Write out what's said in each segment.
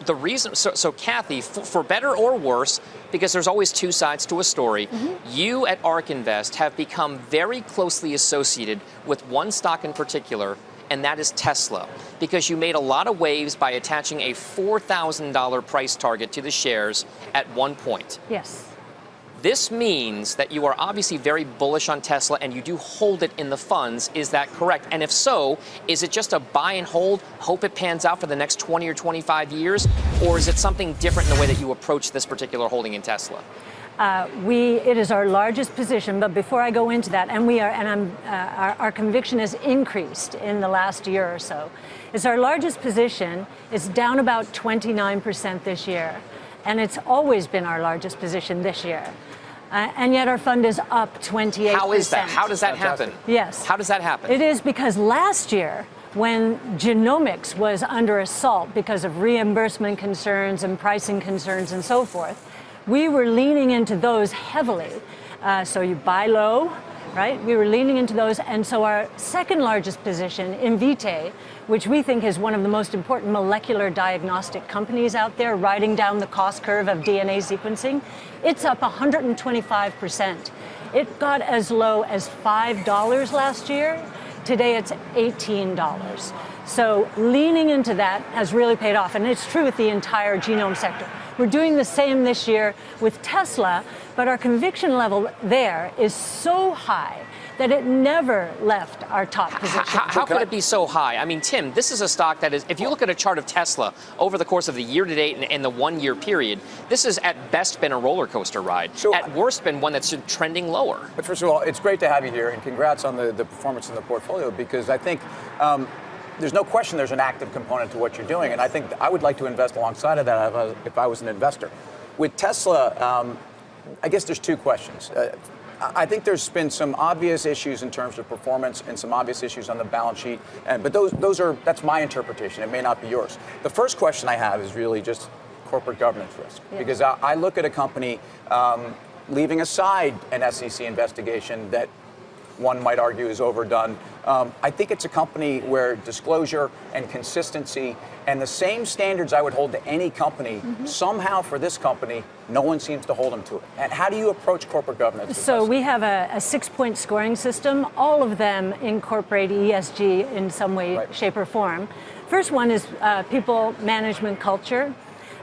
the reason, so Cathie, for better or worse, because there's always two sides to a story, you at ARK Invest have become very closely associated with one stock in particular, and that is Tesla, because you made a lot of waves by attaching a $4,000 price target to the shares at one point. Yes. This means that you are obviously very bullish on Tesla and you do hold it in the funds. Is that correct? And if so, is it just a buy and hold, hope it pans out for the next 20 or 25 years? Or is it something different in the way that you approach this particular holding in Tesla? It is our largest position, but before I go into that, our conviction has increased in the last year or so. It's our largest position. It's down about 29% this year, and it's always been our largest position this year. And yet our fund is up 28%. How is that? How does that happen? Yes. How does that happen? It is because last year, when genomics was under assault because of reimbursement concerns and pricing concerns and so forth, we were leaning into those heavily. So you buy low, right? We were leaning into those. And so our second largest position, Invitae, which we think is one of the most important molecular diagnostic companies out there, riding down the cost curve of DNA sequencing, it's up 125%. It got as low as $5 last year. Today it's $18. So leaning into that has really paid off. And it's true with the entire genome sector. We're doing the same this year with Tesla, but our conviction level there is so high that it never left our top position. How could it be so high? I mean, Tim, this is a stock that is, if you look at a chart of Tesla over the course of the year to date and the 1 year period, this has at best been a roller coaster ride. So, at worst been one that's trending lower. But first of all, it's great to have you here, and congrats on the performance in the portfolio, because I think there's no question there's an active component to what you're doing, and I think I would like to invest alongside of that if I was an investor. With Tesla, I guess there's two questions. I think there's been some obvious issues in terms of performance and some obvious issues on the balance sheet, but that's my interpretation. It may not be yours. The first question I have is really just corporate governance risk, because I look at a company leaving aside an SEC investigation that one might argue is overdone. I think it's a company where disclosure and consistency and the same standards I would hold to any company, somehow for this company, no one seems to hold them to it. And how do you approach corporate governance? So we have a 6-point scoring system. All of them incorporate ESG in some way, shape, or form. First one is people management culture.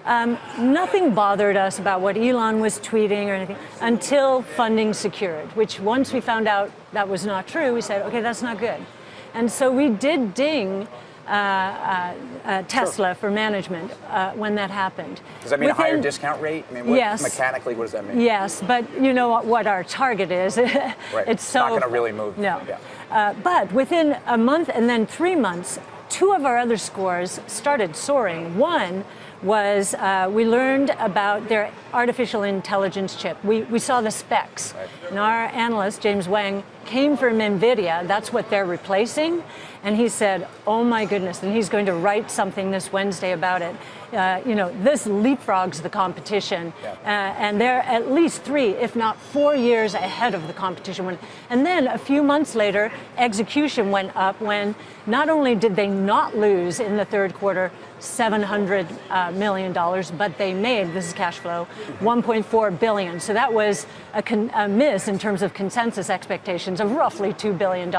Nothing bothered us about what Elon was tweeting or anything until funding secured, which once we found out that was not true, we said, okay, that's not good. And so we did ding Tesla for management when that happened. Does that mean a higher discount rate? I mean, yes. Mechanically, what does that mean? Yes, but you know what our target is. Right. It's not going to really move. No. Yeah. But within a month and then 3 months, 2 of our other scores started soaring. One was we learned about their artificial intelligence chip. We saw the specs. Right. And our analyst, James Wang, came from NVIDIA. That's what they're replacing. And he said, oh my goodness, and he's going to write something this Wednesday about it. This leapfrogs the competition. Yeah. And they're at least 3, if not 4 years ahead of the competition. And then a few months later, execution went up when not only did they not lose in the third quarter $700 million, but they made, this is cash flow, $1.4 billion. So that was a miss in terms of consensus expectations of roughly $2 billion.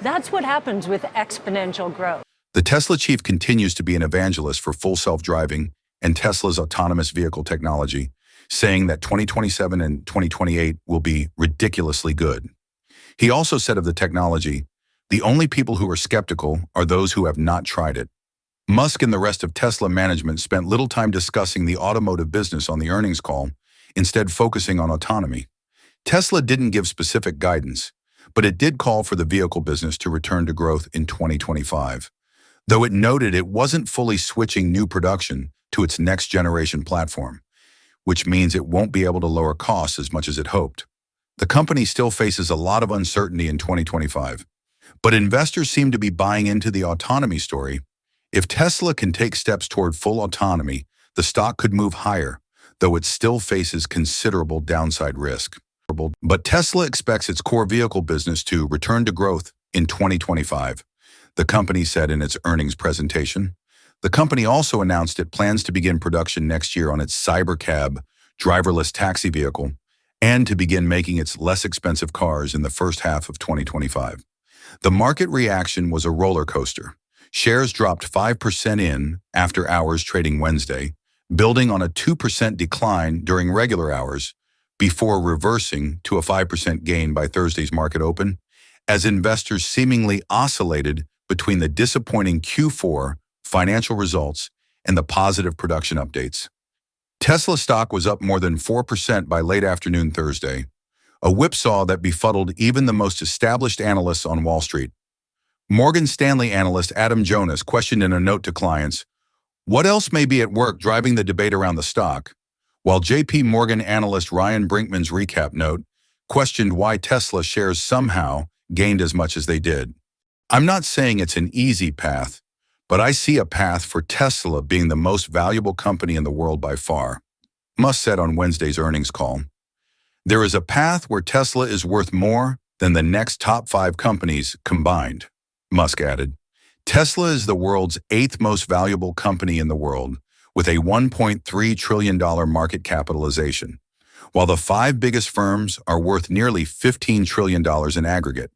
That's what happens with exponential growth. The Tesla chief continues to be an evangelist for full self-driving and Tesla's autonomous vehicle technology, saying that 2027 and 2028 will be ridiculously good. He also said of the technology, the only people who are skeptical are those who have not tried it. Musk and the rest of Tesla management spent little time discussing the automotive business on the earnings call, instead focusing on autonomy. Tesla didn't give specific guidance, but it did call for the vehicle business to return to growth in 2025, though it noted it wasn't fully switching new production to its next generation platform, which means it won't be able to lower costs as much as it hoped. The company still faces a lot of uncertainty in 2025, but investors seem to be buying into the autonomy story. If Tesla can take steps toward full autonomy, the stock could move higher, though it still faces considerable downside risk. But Tesla expects its core vehicle business to return to growth in 2025, the company said in its earnings presentation. The company also announced it plans to begin production next year on its Cybercab driverless taxi vehicle and to begin making its less expensive cars in the first half of 2025. The market reaction was a roller coaster. Shares dropped 5% in after hours trading Wednesday, building on a 2% decline during regular hours before reversing to a 5% gain by Thursday's market open, as investors seemingly oscillated between the disappointing Q4 financial results and the positive production updates. Tesla stock was up more than 4% by late afternoon Thursday, a whipsaw that befuddled even the most established analysts on Wall Street. Morgan Stanley analyst Adam Jonas questioned in a note to clients, "What else may be at work driving the debate around the stock?" While JP Morgan analyst Ryan Brinkman's recap note questioned why Tesla shares somehow gained as much as they did. "I'm not saying it's an easy path, but I see a path for Tesla being the most valuable company in the world by far," Musk said on Wednesday's earnings call. "There is a path where Tesla is worth more than the next top 5 companies combined," Musk added. Tesla is the world's 8th most valuable company in the world, with a $1.3 trillion market capitalization, while the 5 biggest firms are worth nearly $15 trillion in aggregate.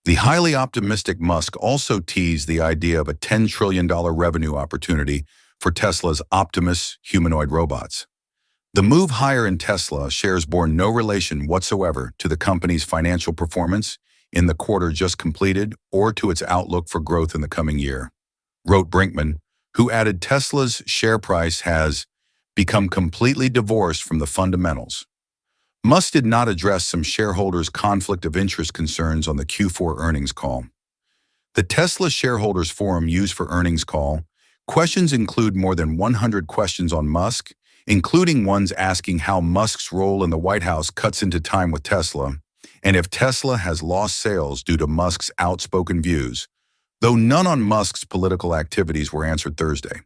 The highly optimistic Musk also teased the idea of a $10 trillion revenue opportunity for Tesla's Optimus humanoid robots. The move higher in Tesla shares bore no relation whatsoever to the company's financial performance in the quarter just completed or to its outlook for growth in the coming year, wrote Brinkman, who added Tesla's share price has become completely divorced from the fundamentals. Musk did not address some shareholders' conflict of interest concerns on the Q4 earnings call. The Tesla Shareholders Forum used for earnings call questions include more than 100 questions on Musk, including ones asking how Musk's role in the White House cuts into time with Tesla, and if Tesla has lost sales due to Musk's outspoken views, though none on Musk's political activities were answered Thursday.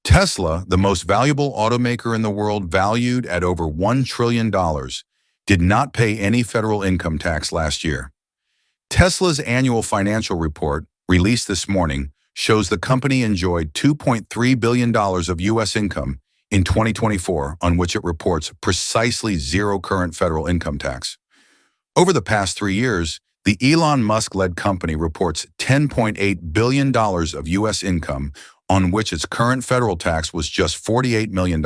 Tesla, the most valuable automaker in the world valued at over $1 trillion, did not pay any federal income tax last year. Tesla's annual financial report, released this morning, shows the company enjoyed $2.3 billion of U.S. income in 2024, on which it reports precisely zero current federal income tax. Over the past 3 years, the Elon Musk-led company reports $10.8 billion of U.S. income, on which its current federal tax was just $48 million.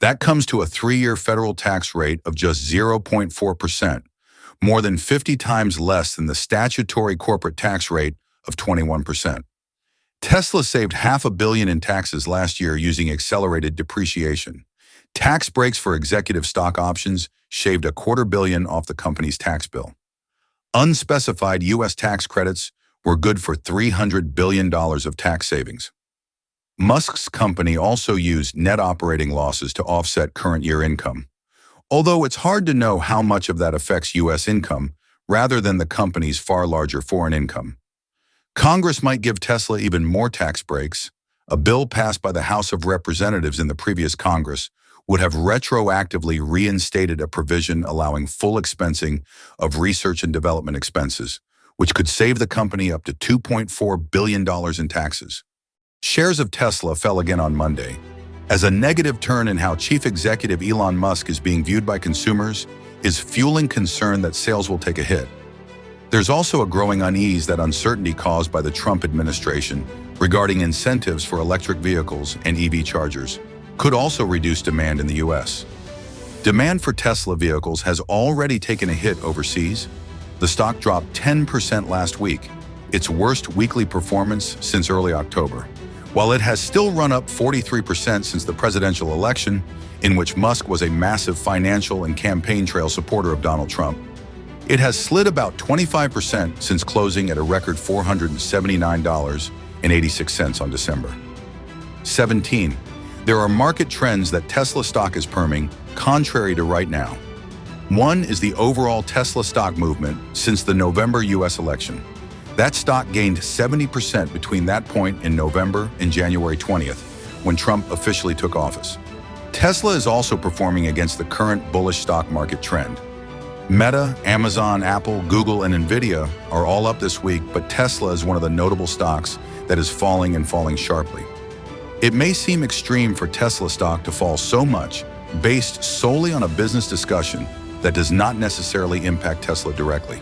That comes to a 3-year federal tax rate of just 0.4%, more than 50 times less than the statutory corporate tax rate of 21%. Tesla saved $500 million in taxes last year using accelerated depreciation. Tax breaks for executive stock options shaved $250 million off the company's tax bill. Unspecified U.S. tax credits were good for $300 billion of tax savings. Musk's company also used net operating losses to offset current year income, although it's hard to know how much of that affects U.S. income rather than the company's far larger foreign income. Congress might give Tesla even more tax breaks. A bill passed by the House of Representatives in the previous Congress would have retroactively reinstated a provision allowing full expensing of research and development expenses, which could save the company up to $2.4 billion in taxes. Shares of Tesla fell again on Monday, as a negative turn in how Chief Executive Elon Musk is being viewed by consumers is fueling concern that sales will take a hit. There's also a growing unease that uncertainty caused by the Trump administration regarding incentives for electric vehicles and EV chargers could also reduce demand in the U.S. Demand for Tesla vehicles has already taken a hit overseas. The stock dropped 10% last week, its worst weekly performance since early October. While it has still run up 43% since the presidential election, in which Musk was a massive financial and campaign trail supporter of Donald Trump, it has slid about 25% since closing at a record $479.86 on December 17. There are market trends that Tesla stock is perming, contrary to right now. One is the overall Tesla stock movement since the November U.S. election. That stock gained 70% between that point in November and January 20th, when Trump officially took office. Tesla is also performing against the current bullish stock market trend. Meta, Amazon, Apple, Google, and Nvidia are all up this week, but Tesla is one of the notable stocks that is falling and falling sharply. It may seem extreme for Tesla stock to fall so much based solely on a business discussion that does not necessarily impact Tesla directly.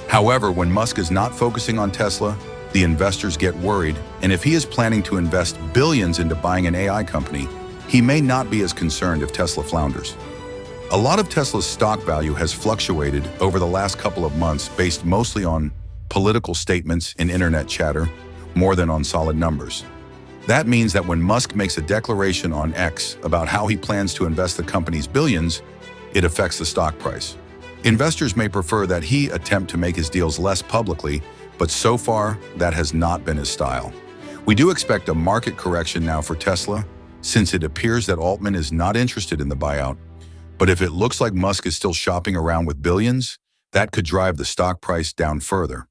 However, when Musk is not focusing on Tesla, the investors get worried, and if he is planning to invest billions into buying an AI company, he may not be as concerned if Tesla flounders. A lot of Tesla's stock value has fluctuated over the last couple of months based mostly on political statements and internet chatter, more than on solid numbers. That means that when Musk makes a declaration on X about how he plans to invest the company's billions, it affects the stock price. Investors may prefer that he attempt to make his deals less publicly, but so far, that has not been his style. We do expect a market correction now for Tesla, since it appears that Altman is not interested in the buyout. But if it looks like Musk is still shopping around with billions, that could drive the stock price down further.